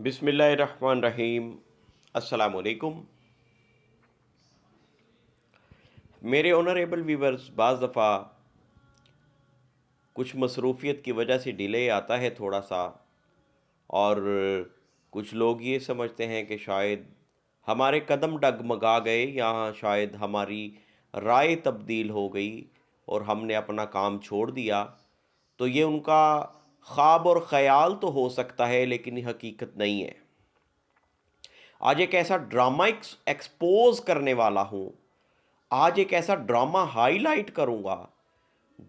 بسم اللہ الرحمن الرحیم۔ السلام علیکم میرے آنریبل ویورز۔ بعض دفعہ کچھ مصروفیت کی وجہ سے ڈیلے آتا ہے تھوڑا سا، اور کچھ لوگ یہ سمجھتے ہیں کہ شاید ہمارے قدم ڈگمگا گئے یا شاید ہماری رائے تبدیل ہو گئی اور ہم نے اپنا کام چھوڑ دیا۔ تو یہ ان کا خواب اور خیال تو ہو سکتا ہے، لیکن یہ حقیقت نہیں ہے۔ آج ایک ایسا ڈرامہ ایکسپوز کرنے والا ہوں، آج ایک ایسا ڈرامہ ہائی لائٹ کروں گا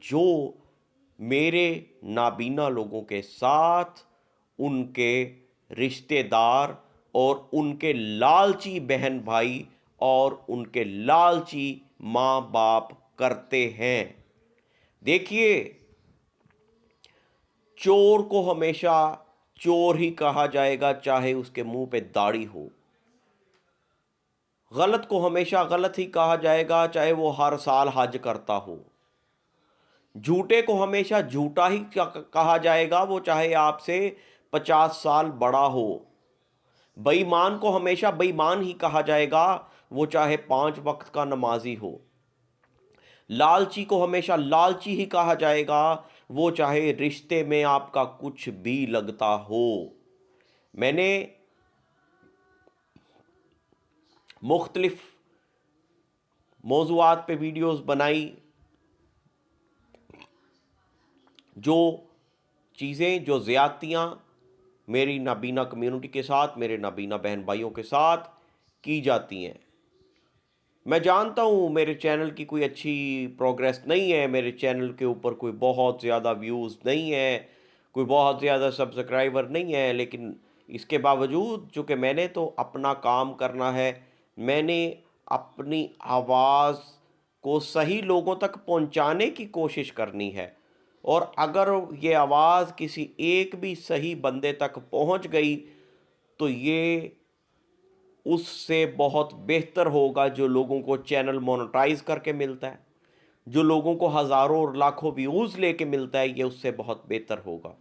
جو میرے نابینا لوگوں کے ساتھ ان کے رشتہ دار اور ان کے لالچی بہن بھائی اور ان کے لالچی ماں باپ کرتے ہیں۔ دیکھیے، چور کو ہمیشہ چور ہی کہا جائے گا، چاہے اس کے منہ پہ داڑھی ہو۔ غلط کو ہمیشہ غلط ہی کہا جائے گا، چاہے وہ ہر سال حج کرتا ہو۔ جھوٹے کو ہمیشہ جھوٹا ہی کہا جائے گا، وہ چاہے آپ سے 50 سال بڑا ہو۔ بے ایمان کو ہمیشہ بے ایمان ہی کہا جائے گا، وہ چاہے 5 وقت کا نمازی ہو۔ لالچی کو ہمیشہ لالچی ہی کہا جائے گا، وہ چاہے رشتے میں آپ کا کچھ بھی لگتا ہو۔ میں نے مختلف موضوعات پہ ویڈیوز بنائی، جو چیزیں، جو زیادتیاں میری نابینا کمیونٹی کے ساتھ، میرے نابینا بہن بھائیوں کے ساتھ کی جاتی ہیں۔ میں جانتا ہوں میرے چینل کی کوئی اچھی پروگریس نہیں ہے، میرے چینل کے اوپر کوئی بہت زیادہ ویوز نہیں ہے، کوئی بہت زیادہ سبسکرائبر نہیں ہے، لیکن اس کے باوجود چونکہ میں نے تو اپنا کام کرنا ہے، میں نے اپنی آواز کو صحیح لوگوں تک پہنچانے کی کوشش کرنی ہے، اور اگر یہ آواز کسی ایک بھی صحیح بندے تک پہنچ گئی تو یہ اس سے بہت بہتر ہوگا جو لوگوں کو چینل مونٹائز کر کے ملتا ہے، جو لوگوں کو ہزاروں اور لاکھوں ویوز لے کے ملتا ہے، یہ اس سے بہت بہتر ہوگا۔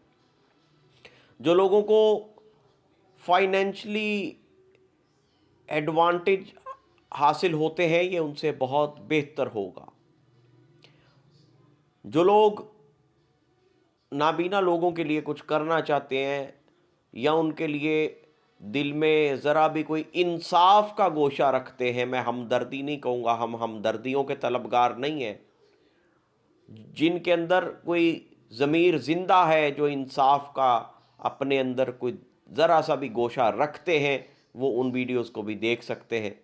جو لوگوں کو فائنینشلی ایڈوانٹیج حاصل ہوتے ہیں، یہ ان سے بہت بہتر ہوگا۔ جو لوگ نابینا لوگوں کے لیے کچھ کرنا چاہتے ہیں، یا ان کے لیے دل میں ذرا بھی کوئی انصاف کا گوشہ رکھتے ہیں، میں ہمدردی نہیں کہوں گا، ہم ہمدردیوں کے طلبگار نہیں ہیں، جن کے اندر کوئی ضمیر زندہ ہے، جو انصاف کا اپنے اندر کوئی ذرا سا بھی گوشہ رکھتے ہیں، وہ ان ویڈیوز کو بھی دیکھ سکتے ہیں۔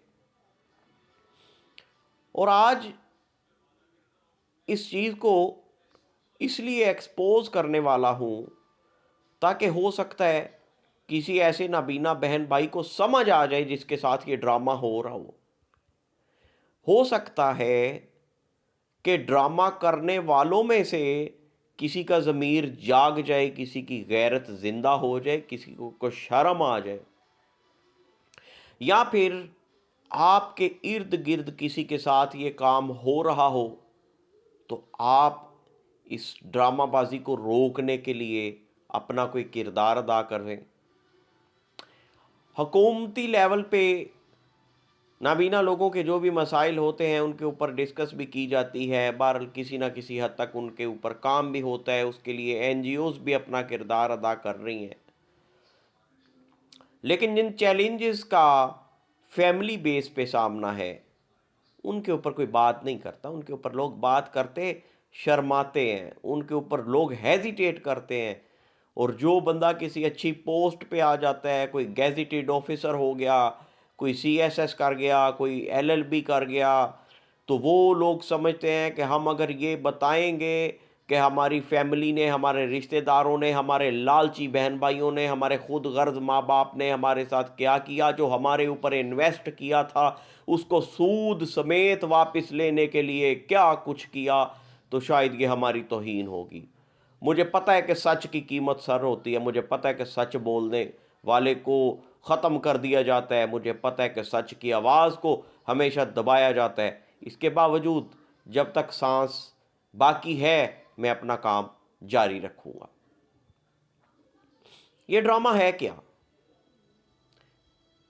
اور آج اس چیز کو اس لیے ایکسپوز کرنے والا ہوں تاکہ ہو سکتا ہے کسی ایسے نابینا بہن بھائی کو سمجھ آ جائے جس کے ساتھ یہ ڈرامہ ہو رہا ہو سکتا ہے کہ ڈرامہ کرنے والوں میں سے کسی کا ضمیر جاگ جائے، کسی کی غیرت زندہ ہو جائے، کسی کو شرم آ جائے، یا پھر آپ کے ارد گرد کسی کے ساتھ یہ کام ہو رہا ہو تو آپ اس ڈرامہ بازی کو روکنے کے لیے اپنا کوئی کردار ادا کر رہے ہیں۔ حکومتی لیول پہ نابینا لوگوں کے جو بھی مسائل ہوتے ہیں ان کے اوپر ڈسکس بھی کی جاتی ہے، بہرحال کسی نہ کسی حد تک ان کے اوپر کام بھی ہوتا ہے، اس کے لیے این جی اوز بھی اپنا کردار ادا کر رہی ہیں۔ لیکن جن چیلنجز کا فیملی بیس پہ سامنا ہے، ان کے اوپر کوئی بات نہیں کرتا، ان کے اوپر لوگ بات کرتے شرماتے ہیں، ان کے اوپر لوگ ہیزیٹیٹ کرتے ہیں، اور جو بندہ کسی اچھی پوسٹ پہ آ جاتا ہے، کوئی گیزیٹیڈ آفیسر ہو گیا، کوئی سی ایس ایس کر گیا، کوئی ایل ایل بی کر گیا، تو وہ لوگ سمجھتے ہیں کہ ہم اگر یہ بتائیں گے کہ ہماری فیملی نے، ہمارے رشتہ داروں نے، ہمارے لالچی بہن بھائیوں نے، ہمارے خود غرض ماں باپ نے ہمارے ساتھ کیا کیا، جو ہمارے اوپر انویسٹ کیا تھا اس کو سود سمیت واپس لینے کے لیے کیا کچھ کیا، تو شاید یہ ہماری توہین ہوگی۔ مجھے پتہ ہے کہ سچ کی قیمت سر ہوتی ہے، مجھے پتہ ہے کہ سچ بولنے والے کو ختم کر دیا جاتا ہے، مجھے پتہ ہے کہ سچ کی آواز کو ہمیشہ دبایا جاتا ہے۔ اس کے باوجود جب تک سانس باقی ہے میں اپنا کام جاری رکھوں گا۔ یہ ڈرامہ ہے کیا؟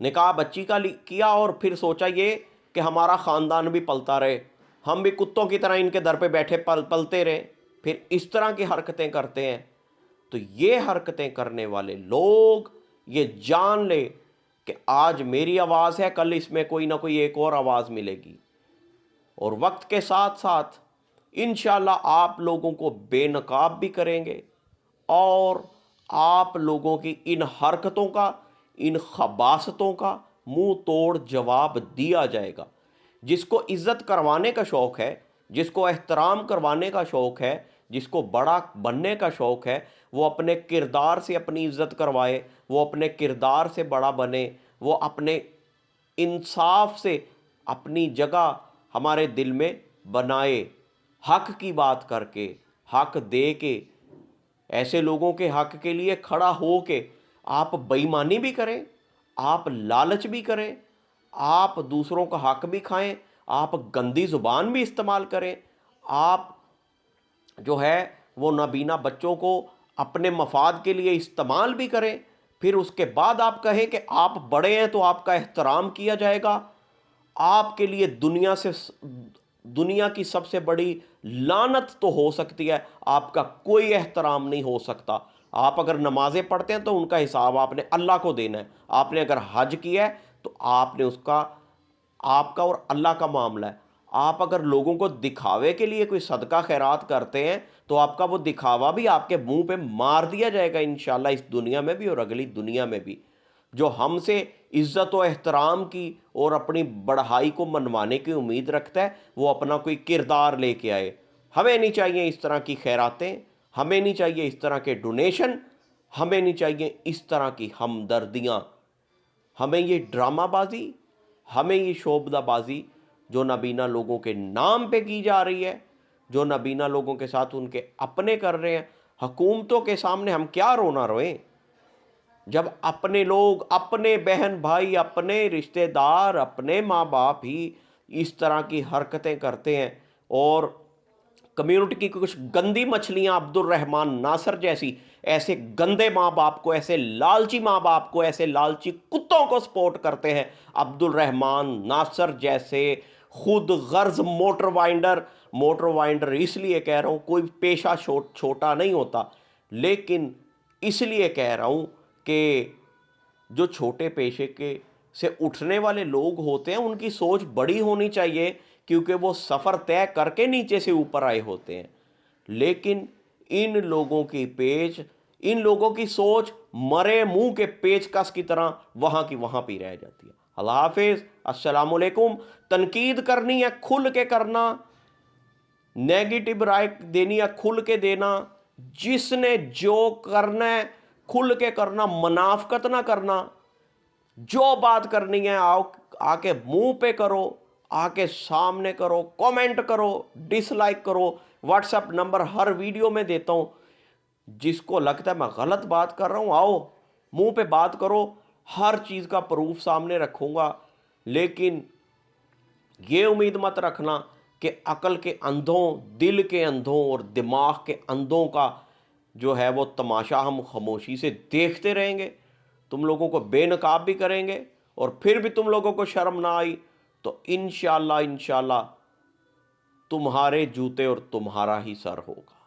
نکاح بچی کا کیا اور پھر سوچا یہ کہ ہمارا خاندان بھی پلتا رہے، ہم بھی کتوں کی طرح ان کے در پہ بیٹھے پلتے رہے، پھر اس طرح کی حرکتیں کرتے ہیں۔ تو یہ حرکتیں کرنے والے لوگ یہ جان لے کہ آج میری آواز ہے، کل اس میں کوئی نہ کوئی ایک اور آواز ملے گی، اور وقت کے ساتھ ساتھ انشاءاللہ آپ لوگوں کو بے نقاب بھی کریں گے، اور آپ لوگوں کی ان حرکتوں کا، ان خباثتوں کا منہ توڑ جواب دیا جائے گا۔ جس کو عزت کروانے کا شوق ہے، جس کو احترام کروانے کا شوق ہے، جس کو بڑا بننے کا شوق ہے، وہ اپنے کردار سے اپنی عزت کروائے، وہ اپنے کردار سے بڑا بنے، وہ اپنے انصاف سے اپنی جگہ ہمارے دل میں بنائے، حق کی بات کر کے، حق دے کے، ایسے لوگوں کے حق کے لیے کھڑا ہو کے آپ بے ایمانی بھی کریں، آپ لالچ بھی کریں، آپ دوسروں کا حق بھی کھائیں، آپ گندی زبان بھی استعمال کریں، آپ جو ہے وہ نابینا بچوں کو اپنے مفاد کے لیے استعمال بھی کریں، پھر اس کے بعد آپ کہیں کہ آپ بڑے ہیں تو آپ کا احترام کیا جائے گا۔ آپ کے لیے دنیا کی سب سے بڑی لعنت تو ہو سکتی ہے، آپ کا کوئی احترام نہیں ہو سکتا۔ آپ اگر نمازیں پڑھتے ہیں تو ان کا حساب آپ نے اللہ کو دینا ہے، آپ نے اگر حج کیا ہے تو آپ نے آپ کا اور اللہ کا معاملہ ہے۔ آپ اگر لوگوں کو دکھاوے کے لیے کوئی صدقہ خیرات کرتے ہیں تو آپ کا وہ دکھاوا بھی آپ کے منہ پہ مار دیا جائے گا انشاءاللہ، اس دنیا میں بھی اور اگلی دنیا میں بھی۔ جو ہم سے عزت و احترام کی اور اپنی بڑھائی کو منوانے کی امید رکھتا ہے، وہ اپنا کوئی کردار لے کے آئے۔ ہمیں نہیں چاہیے اس طرح کی خیراتیں، ہمیں نہیں چاہیے اس طرح کے ڈونیشن، ہمیں نہیں چاہیے اس طرح کی ہمدردیاں، ہمیں یہ ڈرامہ بازی، ہمیں یہ شعبدہ بازی جو نابینا لوگوں کے نام پہ کی جا رہی ہے، جو نابینا لوگوں کے ساتھ ان کے اپنے کر رہے ہیں۔ حکومتوں کے سامنے ہم کیا رونا روئیں جب اپنے لوگ، اپنے بہن بھائی، اپنے رشتہ دار، اپنے ماں باپ ہی اس طرح کی حرکتیں کرتے ہیں، اور کمیونٹی کی کچھ گندی مچھلیاں عبد الرحمن ناصر جیسی ایسے گندے ماں باپ کو، ایسے لالچی ماں باپ کو، ایسے لالچی کتوں کو سپورٹ کرتے ہیں۔ عبد الرحمن ناصر جیسے خود غرض موٹر وائنڈر اس لیے کہہ رہا ہوں، کوئی پیشہ چھوٹا نہیں ہوتا، لیکن اس لیے کہہ رہا ہوں کہ جو چھوٹے پیشے کے سے اٹھنے والے لوگ ہوتے ہیں ان کی سوچ بڑی ہونی چاہیے، کیونکہ وہ سفر طے کر کے نیچے سے اوپر آئے ہوتے ہیں۔ لیکن ان لوگوں کی سوچ مرے منہ کے پیچ کس کی طرح وہاں کی وہاں پہ رہ جاتی ہے۔ اللہ حافظ، السلام علیکم۔ تنقید کرنی ہے کھل کے کرنا، نیگیٹو رائے دینی ہے کھل کے دینا، جس نے جو کرنا ہے کھل کے کرنا، منافقت نہ کرنا، جو بات کرنی ہے آ کے منہ پہ کرو، آ کے سامنے کرو، کومنٹ کرو، ڈس لائک کرو۔ واٹس ایپ نمبر ہر ویڈیو میں دیتا ہوں، جس کو لگتا ہے میں غلط بات کر رہا ہوں آؤ منہ پہ بات کرو، ہر چیز کا پروف سامنے رکھوں گا۔ لیکن یہ امید مت رکھنا کہ عقل کے اندھوں، دل کے اندھوں اور دماغ کے اندھوں کا جو ہے وہ تماشا ہم خاموشی سے دیکھتے رہیں گے، تم لوگوں کو بے نقاب بھی کریں گے، اور پھر بھی تم لوگوں کو شرم نہ آئی تو انشاءاللہ تمہارے جوتے اور تمہارا ہی سر ہوگا۔